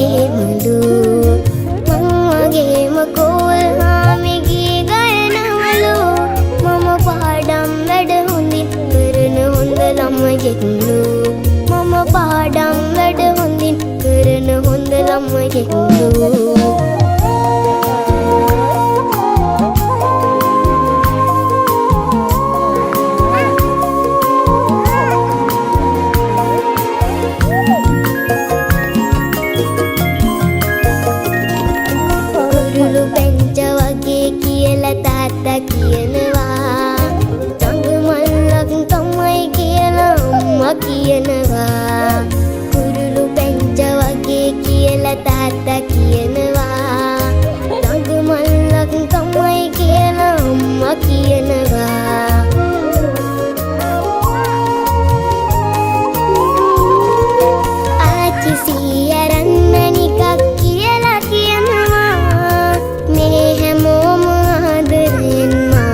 ගේමලු මං වගේම කෝල් හාමි ගී ගයනවලු මම පාඩම් වැඩ හොඳින් කරන හොඳ ළමයෙක්ලු මම පාඩම් වැඩ හොඳින් කරන හොඳ ළමයෙක්ලු තාත්තා කියනවා තඟමල්ලක් තමයි කියලා අම්මා කියනවා කුරුළු පැංච වගේ කියලා තාත්තා කියනවා